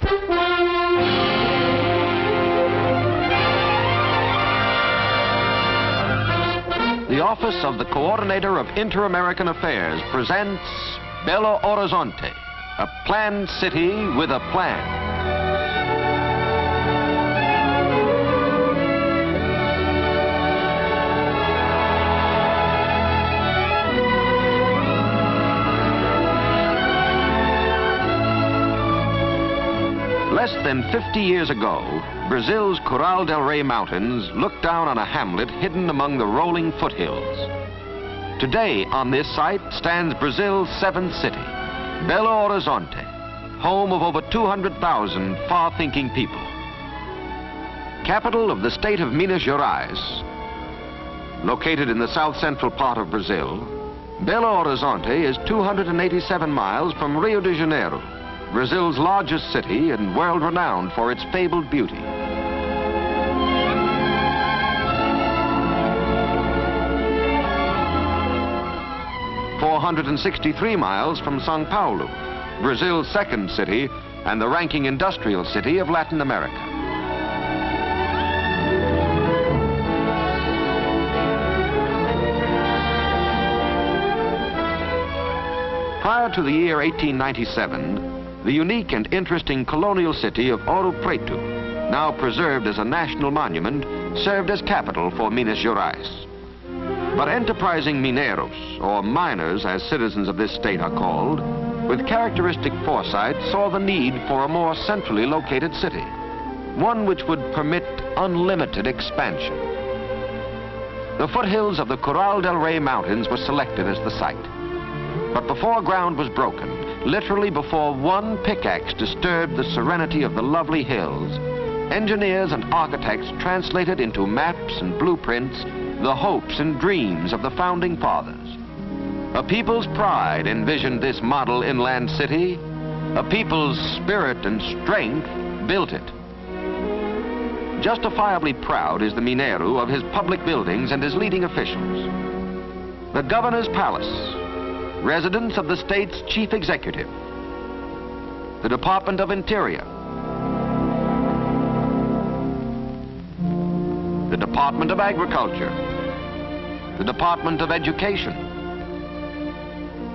The Office of the Coordinator of Inter-American Affairs presents Belo Horizonte, a planned city with a plan. Less than 50 years ago, Brazil's Coral del Rey Mountains looked down on a hamlet hidden among the rolling foothills. Today, on this site, stands Brazil's seventh city, Belo Horizonte, home of over 200,000 far-thinking people. Capital of the state of Minas Gerais, located in the south-central part of Brazil, Belo Horizonte is 287 miles from Rio de Janeiro, Brazil's largest city and world-renowned for its fabled beauty. "463 miles from São Paulo, Brazil's second city and the ranking industrial city of Latin America. Prior to the year 1897, the unique and interesting colonial city of Ouro Preto, now preserved as a national monument, served as capital for Minas Gerais. But enterprising mineiros, or miners as citizens of this state are called, with characteristic foresight saw the need for a more centrally located city, one which would permit unlimited expansion. The foothills of the Coral del Rey Mountains were selected as the site. But before ground was broken, literally before one pickaxe disturbed the serenity of the lovely hills, engineers and architects translated into maps and blueprints the hopes and dreams of the founding fathers. A people's pride envisioned this model inland city. A people's spirit and strength built it. Justifiably proud is the Mineiro of his public buildings and his leading officials. The governor's palace, residence of the state's chief executive, the Department of Interior, the Department of Agriculture, the Department of Education,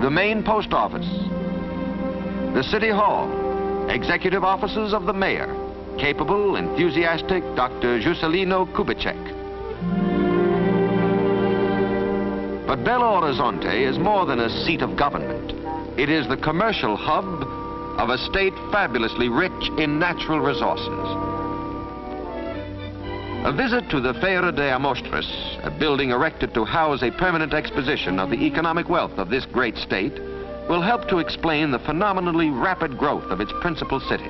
the main post office, the City Hall, executive offices of the mayor, capable, enthusiastic Dr. Juscelino Kubitschek. But Belo Horizonte is more than a seat of government. It is the commercial hub of a state fabulously rich in natural resources. A visit to the Feira de Amostras, a building erected to house a permanent exposition of the economic wealth of this great state, will help to explain the phenomenally rapid growth of its principal city.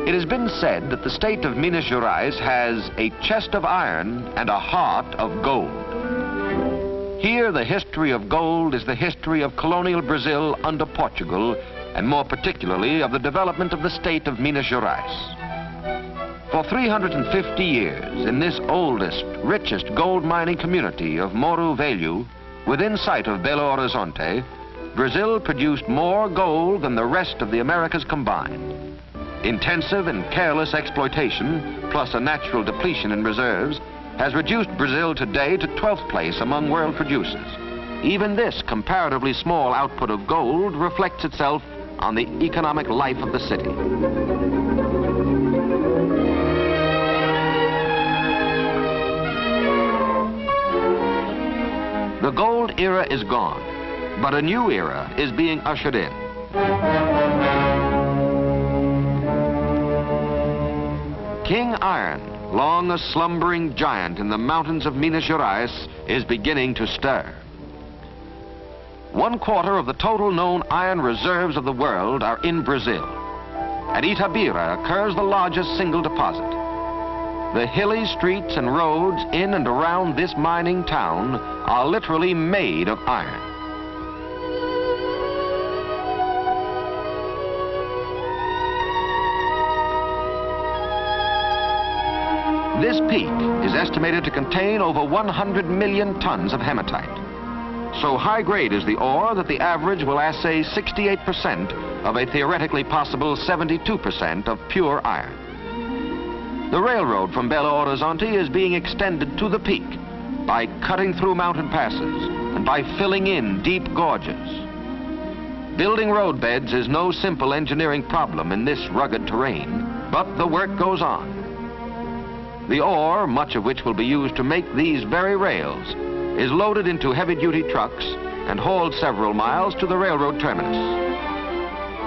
It has been said that the state of Minas Gerais has a chest of iron and a heart of gold. Here, the history of gold is the history of colonial Brazil under Portugal, and more particularly of the development of the state of Minas Gerais. For 350 years, in this oldest, richest gold mining community of Morro Velho, within sight of Belo Horizonte, Brazil produced more gold than the rest of the Americas combined. Intensive and careless exploitation, plus a natural depletion in reserves, has reduced Brazil today to 12th place among world producers. Even this comparatively small output of gold reflects itself on the economic life of the city. The gold era is gone, but a new era is being ushered in. King Iron, long a slumbering giant in the mountains of Minas Gerais, is beginning to stir. 1/4 of the total known iron reserves of the world are in Brazil. At Itabira occurs the largest single deposit. The hilly streets and roads in and around this mining town are literally made of iron. This peak is estimated to contain over 100 million tons of hematite. So high grade is the ore that the average will assay 68% of a theoretically possible 72% of pure iron. The railroad from Belo Horizonte is being extended to the peak by cutting through mountain passes and by filling in deep gorges. Building roadbeds is no simple engineering problem in this rugged terrain, but the work goes on. The ore, much of which will be used to make these very rails, is loaded into heavy-duty trucks and hauled several miles to the railroad terminus.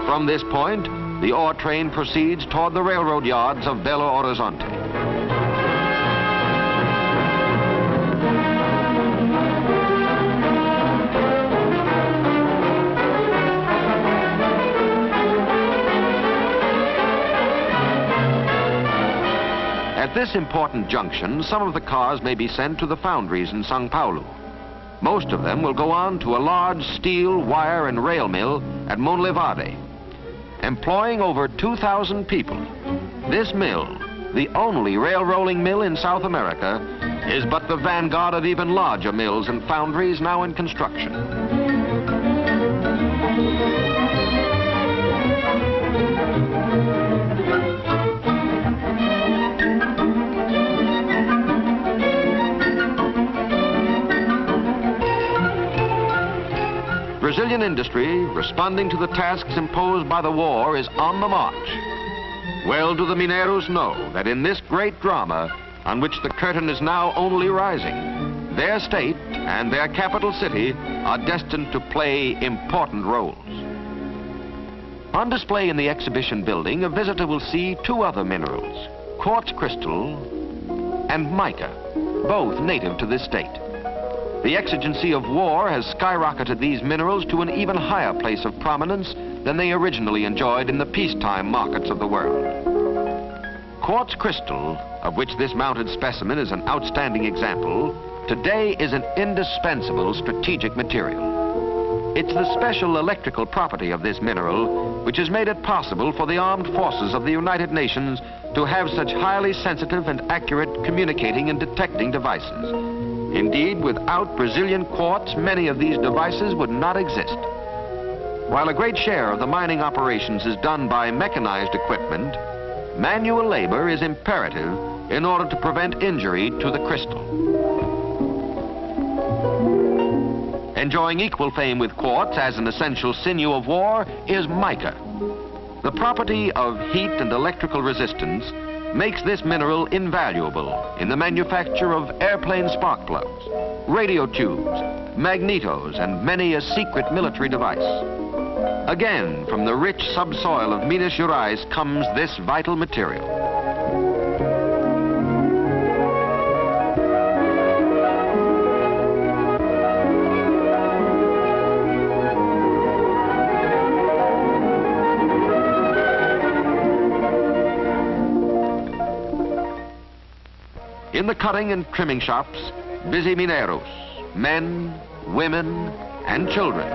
From this point, the ore train proceeds toward the railroad yards of Belo Horizonte. At this important junction, some of the cars may be sent to the foundries in São Paulo. Most of them will go on to a large steel, wire, and rail mill at Monlevade, employing over 2,000 people. This mill, the only rail rolling mill in South America, is but the vanguard of even larger mills and foundries now in construction. Brazilian industry, responding to the tasks imposed by the war, is on the march. Well do the Mineiros know that in this great drama, on which the curtain is now only rising, their state and their capital city are destined to play important roles. On display in the exhibition building, a visitor will see two other minerals, quartz crystal and mica, both native to this state. The exigency of war has skyrocketed these minerals to an even higher place of prominence than they originally enjoyed in the peacetime markets of the world. Quartz crystal, of which this mounted specimen is an outstanding example, today is an indispensable strategic material. It's the special electrical property of this mineral which has made it possible for the armed forces of the United Nations to have such highly sensitive and accurate communicating and detecting devices. Indeed, without Brazilian quartz, many of these devices would not exist. While a great share of the mining operations is done by mechanized equipment, manual labor is imperative in order to prevent injury to the crystal. Enjoying equal fame with quartz as an essential sinew of war is mica. The property of heat and electrical resistance makes this mineral invaluable in the manufacture of airplane spark plugs, radio tubes, magnetos, and many a secret military device. Again, from the rich subsoil of Minas Gerais comes this vital material. In the cutting and trimming shops, busy Mineiros, men, women, and children,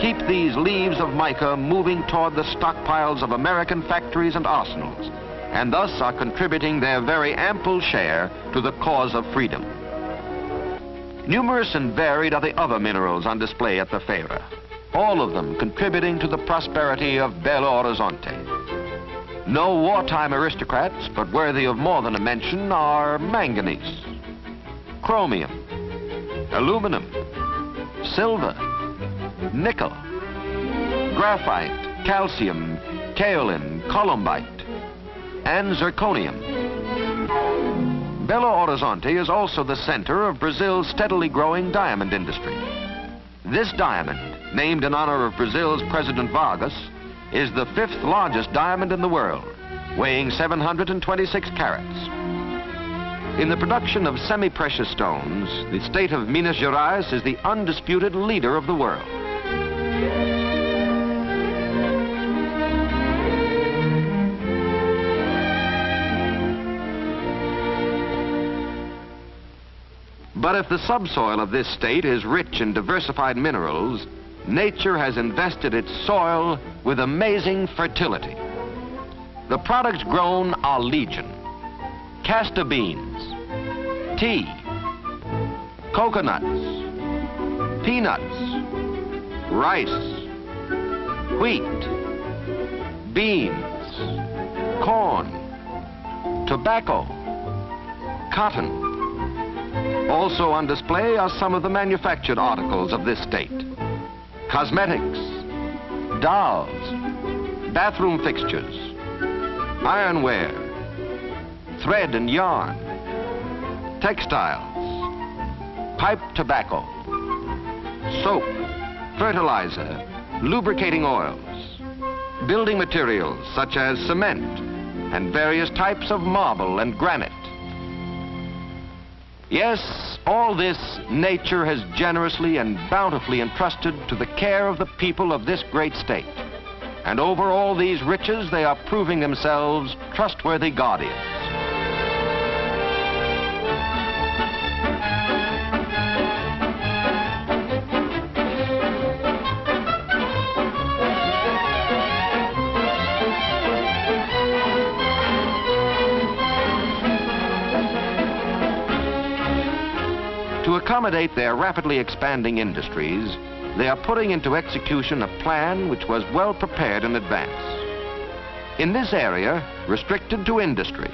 keep these leaves of mica moving toward the stockpiles of American factories and arsenals, and thus are contributing their very ample share to the cause of freedom. Numerous and varied are the other minerals on display at the Feira, all of them contributing to the prosperity of Belo Horizonte. No wartime aristocrats, but worthy of more than a mention, are manganese, chromium, aluminum, silver, nickel, graphite, calcium, kaolin, columbite, and zirconium. Belo Horizonte is also the center of Brazil's steadily growing diamond industry. This diamond, named in honor of Brazil's President Vargas, is the 5th largest diamond in the world, weighing 726 carats. In the production of semi-precious stones, the state of Minas Gerais is the undisputed leader of the world. But if the subsoil of this state is rich in diversified minerals, nature has invested its soil with amazing fertility. The products grown are legion: castor beans, tea, coconuts, peanuts, rice, wheat, beans, corn, tobacco, cotton. Also on display are some of the manufactured articles of this state. Cosmetics, dolls, bathroom fixtures, ironware, thread and yarn, textiles, pipe tobacco, soap, fertilizer, lubricating oils, building materials such as cement, and various types of marble and granite. Yes, all this nature has generously and bountifully entrusted to the care of the people of this great state. And over all these riches, they are proving themselves trustworthy guardians. To accommodate their rapidly expanding industries, they are putting into execution a plan which was well prepared in advance. In this area, restricted to industry,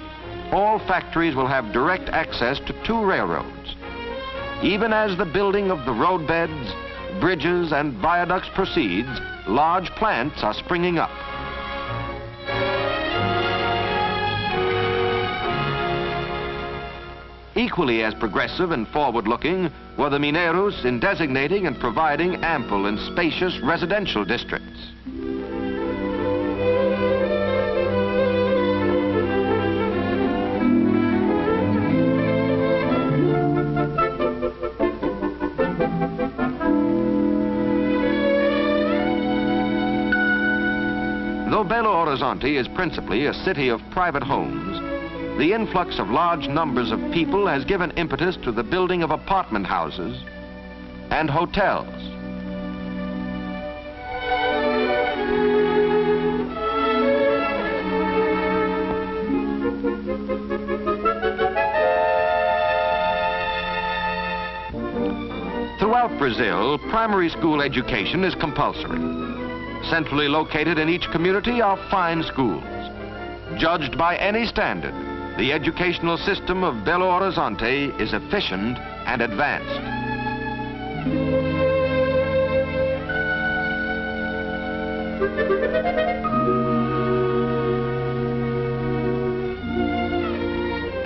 all factories will have direct access to 2 railroads. Even as the building of the roadbeds, bridges, and viaducts proceeds, large plants are springing up. Equally as progressive and forward-looking were the mineros in designating and providing ample and spacious residential districts. Though Belo Horizonte is principally a city of private homes, the influx of large numbers of people has given impetus to the building of apartment houses and hotels. Throughout Brazil, primary school education is compulsory. Centrally located in each community are fine schools. Judged by any standard, the educational system of Belo Horizonte is efficient and advanced.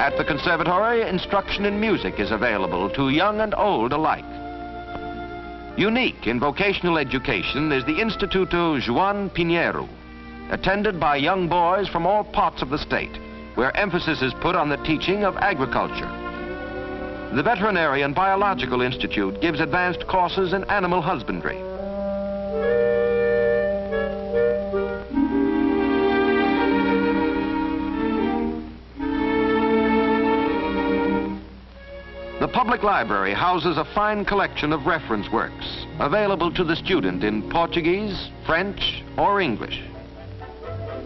At the conservatory, instruction in music is available to young and old alike. Unique in vocational education is the Instituto João Pinheiro, attended by young boys from all parts of the state, where emphasis is put on the teaching of agriculture. The Veterinary and Biological Institute gives advanced courses in animal husbandry. The public library houses a fine collection of reference works, available to the student in Portuguese, French, or English.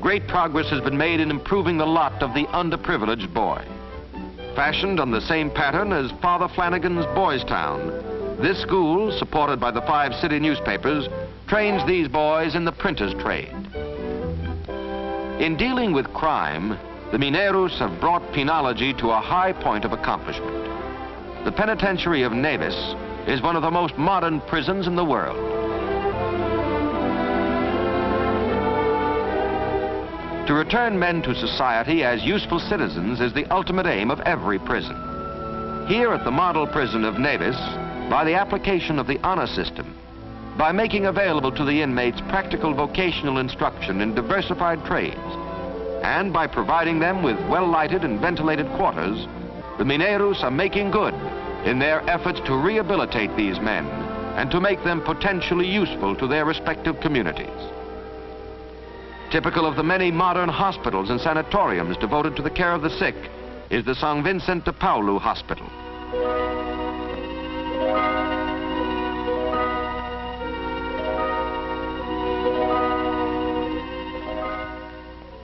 Great progress has been made in improving the lot of the underprivileged boy. Fashioned on the same pattern as Father Flanagan's Boys Town, this school, supported by the 5 city newspapers, trains these boys in the printer's trade. In dealing with crime, the Mineiros have brought penology to a high point of accomplishment. The penitentiary of Neves is one of the most modern prisons in the world. To return men to society as useful citizens is the ultimate aim of every prison. Here at the model prison of Neves, by the application of the honor system, by making available to the inmates practical vocational instruction in diversified trades, and by providing them with well-lighted and ventilated quarters, the Mineiros are making good in their efforts to rehabilitate these men and to make them potentially useful to their respective communities. Typical of the many modern hospitals and sanatoriums devoted to the care of the sick is the São Vicente de Paulo Hospital.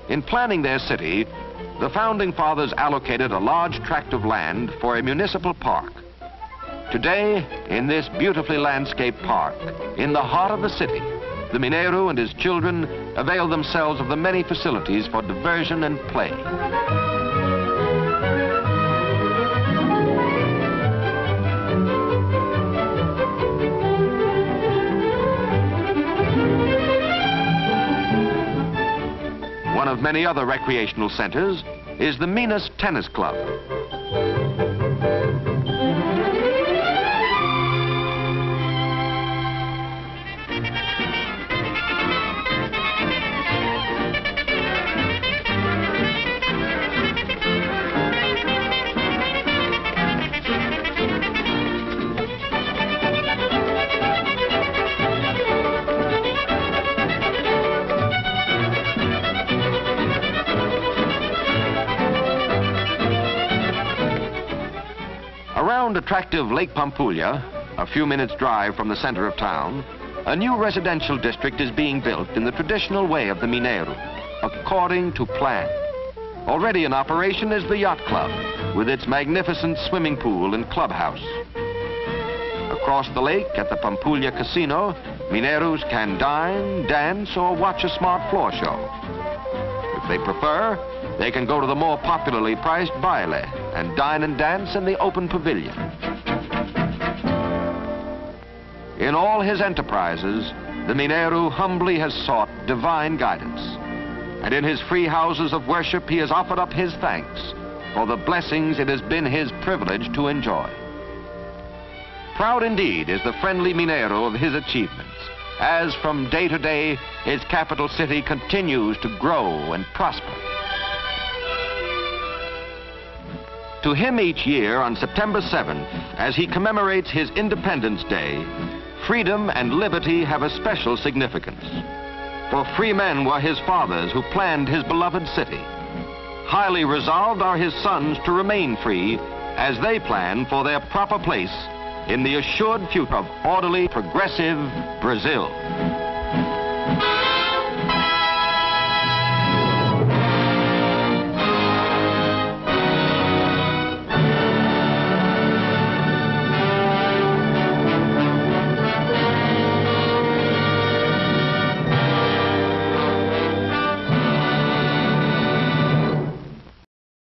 In planning their city, the Founding Fathers allocated a large tract of land for a municipal park. Today, in this beautifully landscaped park, in the heart of the city, the Mineiro and his children avail themselves of the many facilities for diversion and play. One of many other recreational centers is the Minas Tennis Club. Around attractive Lake Pampulha, a few minutes' drive from the center of town, a new residential district is being built in the traditional way of the Mineiro, according to plan. Already in operation is the Yacht Club, with its magnificent swimming pool and clubhouse. Across the lake at the Pampulha Casino, Mineiros can dine, dance, or watch a smart floor show. If they prefer, they can go to the more popularly priced baile and dine and dance in the open pavilion. In all his enterprises, the Mineiro humbly has sought divine guidance. And in his free houses of worship, he has offered up his thanks for the blessings it has been his privilege to enjoy. Proud indeed is the friendly Mineiro of his achievements, as from day to day, his capital city continues to grow and prosper. To him each year on September 7th, as he commemorates his Independence Day, freedom and liberty have a special significance. For free men were his fathers who planned his beloved city. Highly resolved are his sons to remain free as they plan for their proper place in the assured future of orderly, progressive Brazil.